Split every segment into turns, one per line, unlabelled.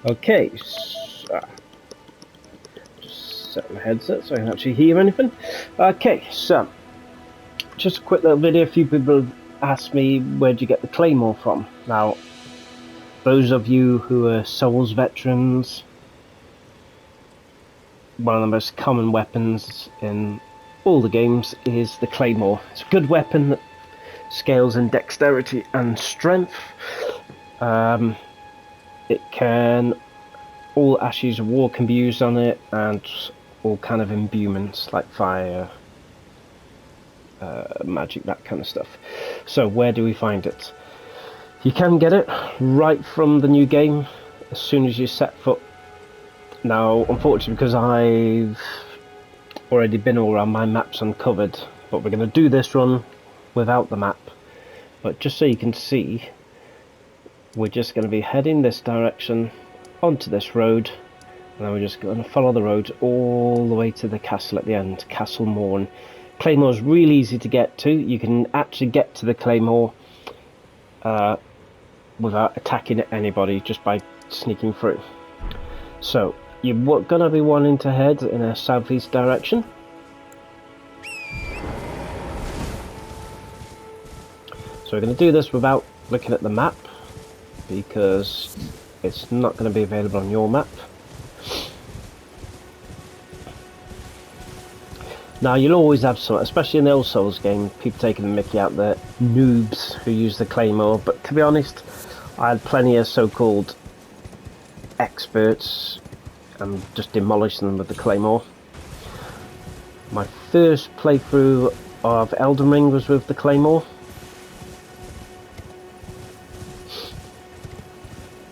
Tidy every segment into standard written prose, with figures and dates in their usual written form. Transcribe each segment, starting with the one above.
Okay, so just set my headset so I can actually hear anything. Okay, so just a quick little video. A few people have asked me where'd you get the claymore from. Now, those of you who are Souls veterans, one of the most common weapons in all the games is the claymore. It's a good weapon that scales in dexterity and strength. It can, all ashes of war can be used on it, and all kind of imbuements like fire, magic, that kind of stuff. So where do we find it? You can get it right from the new game as soon as you set foot. Now, unfortunately, because I've already been all around, my map's uncovered, but we're going to do this run without the map. But just so you can see, we're just going to be heading this direction onto this road, and then we're just going to follow the road all the way to the castle at the end, Castle Morn. Claymore's really easy to get to. You can actually get to the Claymore without attacking anybody, just by sneaking through. So you're going to be wanting to head in a southeast direction. So we're going to do this without looking at the map, because it's not going to be available on your map. Now, you'll always have some, especially in the old Souls game, people taking the mickey out the noobs who use the claymore, but to be honest, I had plenty of so-called experts and just demolished them with the claymore. My first playthrough of Elden Ring was with the claymore.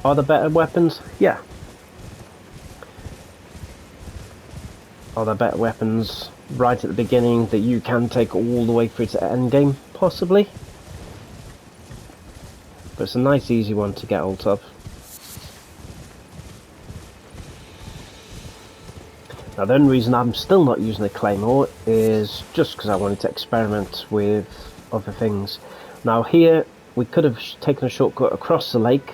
Are there better weapons? Yeah. Are there better weapons right at the beginning that you can take all the way through to the end game? Possibly. But it's a nice easy one to get hold of. Now, the only reason I'm still not using the claymore is just because I wanted to experiment with other things. Now here, we could have taken a shortcut across the lake,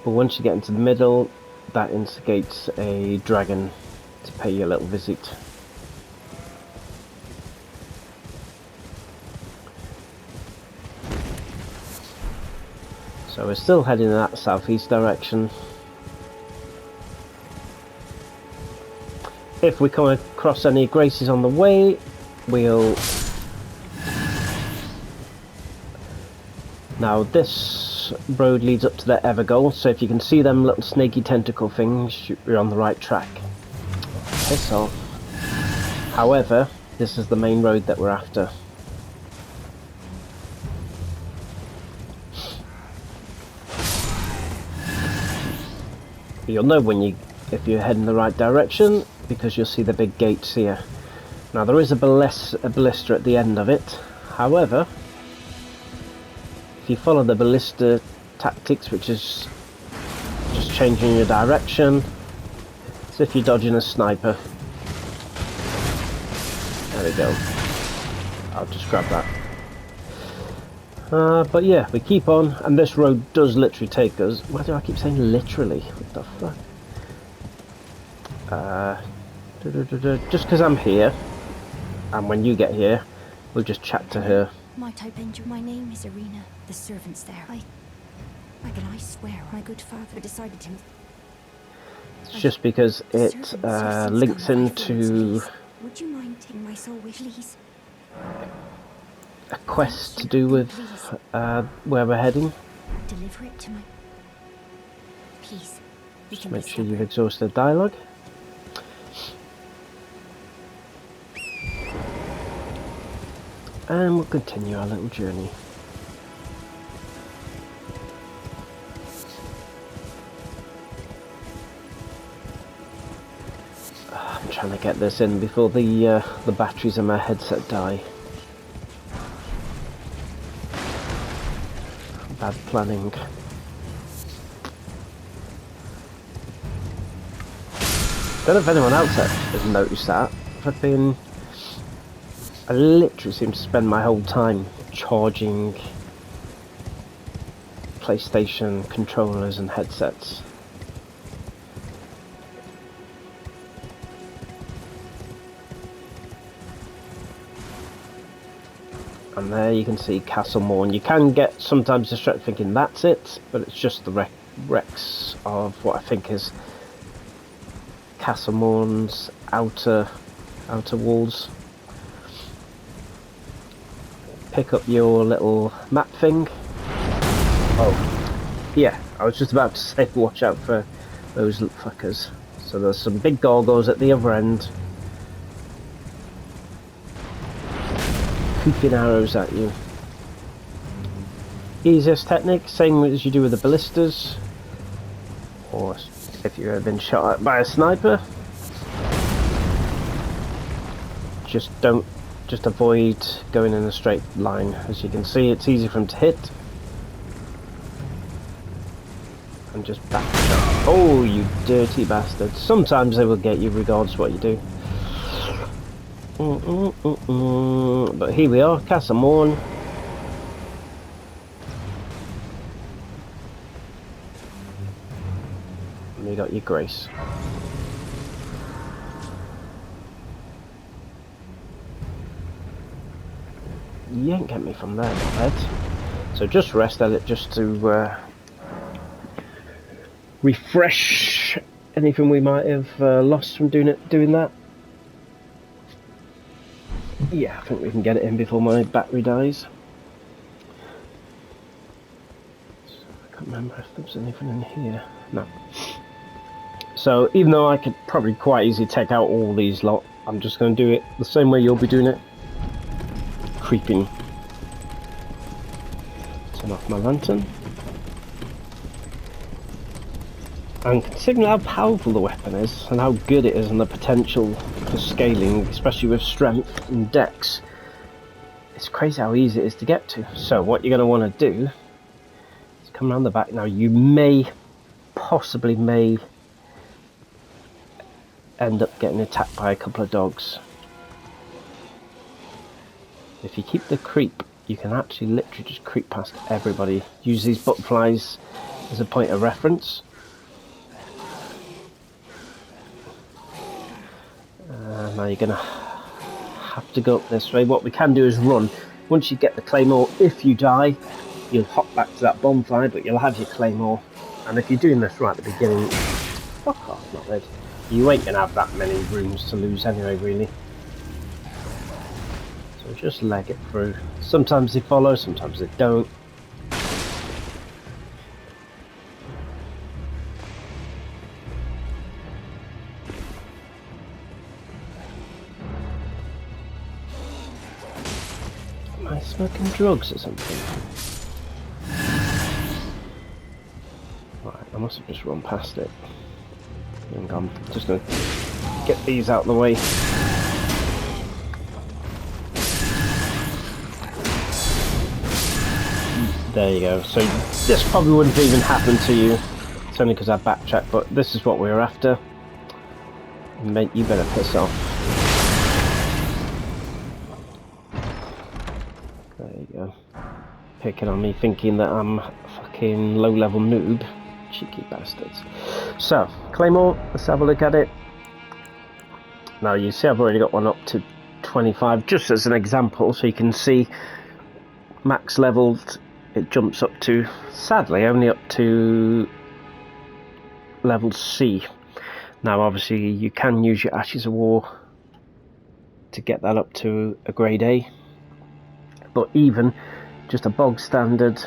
but once you get into the middle, that instigates a dragon to pay you a little visit. So we're still heading in that southeast direction. If we come across any graces on the way, we'll... Now this road leads up to the Evergoal, so if you can see them little snaky tentacle things, you're on the right track. Piss off. However, this is the main road that we're after. You'll know when if you're heading the right direction, because you'll see the big gates here. Now there is a ballista at the end of it. However, if you follow the ballista tactics, which is just changing your direction, as if you're dodging a sniper. There we go. I'll just grab that. But yeah, we keep on, and this road does literally take us... Why do I keep saying literally? What the fuck? Just because I'm here, and when you get here, we'll just chat to her.
Might I bend you? My name is Irina. The servant's there. I swear, my good father decided to...
It's just because it links into...
Would you mind taking my soul with, please?
A quest to do with where we're heading.
Deliver it to my... Please.
Just make sure you've exhausted dialogue. And we'll continue our little journey. I'm trying to get this in before the batteries in my headset die. Bad planning. Don't know if anyone else has noticed that. I literally seem to spend my whole time charging PlayStation controllers and headsets. And there you can see Castle Morn. You can get sometimes distracted thinking that's it, but it's just the wrecks of what I think is Castle Morn's outer walls. Pick up your little map thing. Oh, yeah, I was just about to say watch out for those fuckers. So there's some big gargoyles at the other end. Pooping arrows at you. Easiest technique, same as you do with the ballistas. Or if you've ever been shot at by a sniper. Just avoid going in a straight line. As you can see, it's easy for them to hit. And just back shot. Oh, you dirty bastard. Sometimes they will get you regardless what you do. But here we are, Castle Morn. And we got your Grace. You ain't get me from there, Ed. So just rest at it, just to refresh anything we might have lost from doing that. Yeah, I think we can get it in before my battery dies. I can't remember if there was anything in here. No. So even though I could probably quite easily take out all these lot, I'm just going to do it the same way you'll be doing it. Creeping. Turn off my lantern. And considering how powerful the weapon is and how good it is and the potential for scaling, especially with strength and dex, it's crazy how easy it is to get to. So what you're going to want to do is come around the back. Now you possibly may end up getting attacked by a couple of dogs. If you keep the creep, you can actually literally just creep past everybody. Use these butterflies as a point of reference. Now you're going to have to go up this way. What we can do is run. Once you get the claymore, if you die, you'll hop back to that bonfire, but you'll have your claymore. And if you're doing this right at the beginning, fuck off, not red. You ain't going to have that many rooms to lose anyway, really. So just leg it through. Sometimes they follow, sometimes they don't. Am I smoking drugs or something? Right, I must have just run past it. And I'm just going to get these out of the way. There you go. So this probably wouldn't even happen to you. It's only because I backtracked, but this is what we were after. Mate, you better piss off. There you go. Picking on me, thinking that I'm a fucking low-level noob. Cheeky bastards. So, Claymore, let's have a look at it. Now you see I've already got one up to 25, just as an example, so you can see max leveled. It jumps up to, sadly, only up to level C. Now obviously you can use your Ashes of War to get that up to a grade A, but even just a bog standard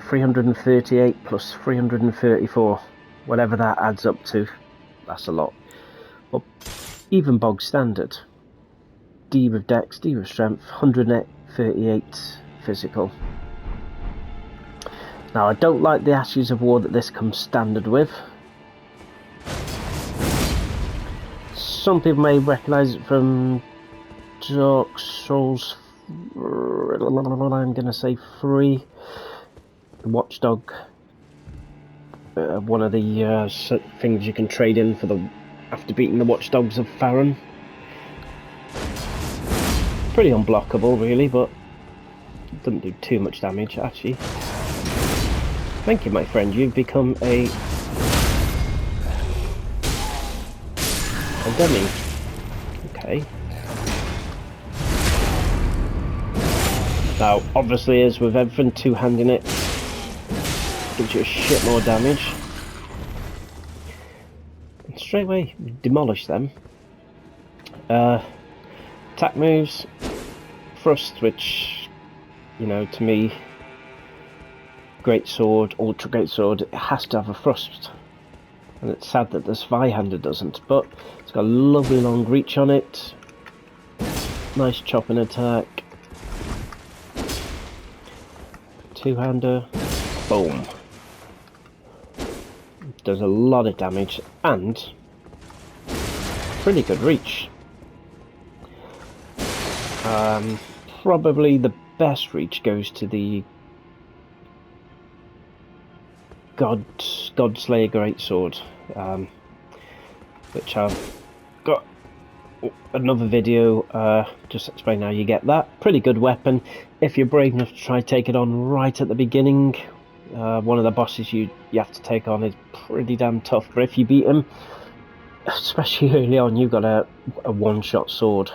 338 plus 334, whatever that adds up to, that's a lot. But even bog standard, D with dex, D with strength, 138 physical. Now I don't like the Ashes of War that this comes standard with. Some people may recognise it from Dark Souls, I'm going to say 3. Watchdog, one of the things you can trade in for after beating the Watchdogs of Farron. Pretty unblockable really, but it doesn't do too much damage actually. Thank you my friend, you've become a Deming. Okay. Now, obviously, as with everything, two-handing it gives you a shit more damage. And straight away, demolish them. Attack moves, thrust, which, you know, to me, great sword, ultra great sword, it has to have a thrust. And it's sad that the Zweihander doesn't, but it's got a lovely long reach on it. Nice chopping attack. Two-hander, boom. Does a lot of damage and pretty good reach. Probably the best reach goes to the Godslayer Greatsword, which I've got another video just explain how you get that. Pretty good weapon if you're brave enough to try take it on right at the beginning. One of the bosses you have to take on is pretty damn tough, but if you beat him, especially early on, you've got a one-shot sword.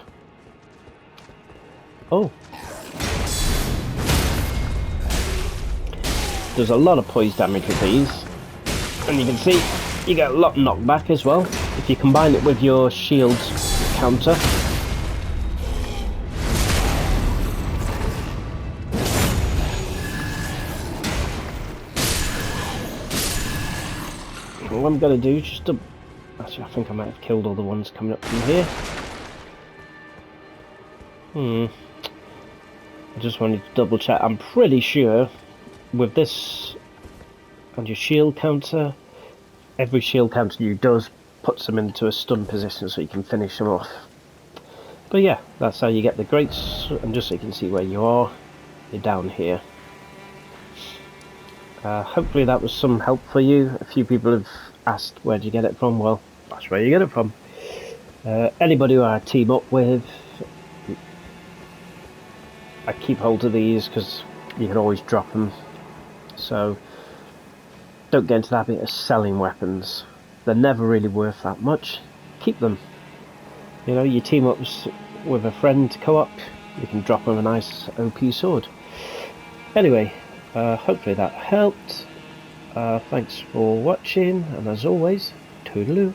Oh, there's a lot of poise damage with these, and you can see you get a lot of knockback as well if you combine it with your shield counter. What I'm going to do is just to... Actually, I think I might have killed all the ones coming up from here. I just wanted to double check. I'm pretty sure with this and your shield counter, every shield counter you does puts them into a stun position so you can finish them off. But yeah, that's how you get the greats, and just so you can see where you are, you're down here. Hopefully that was some help for you. A few people have asked where do you get it from. Well, that's where you get it from. Anybody who I team up with, I keep hold of these because you can always drop them. So don't get into the habit of selling weapons. They're never really worth that much. Keep them. You know, you team up with a friend co-op, you can drop them a nice OP sword. Anyway, hopefully that helped. Thanks for watching, and as always, toodaloo.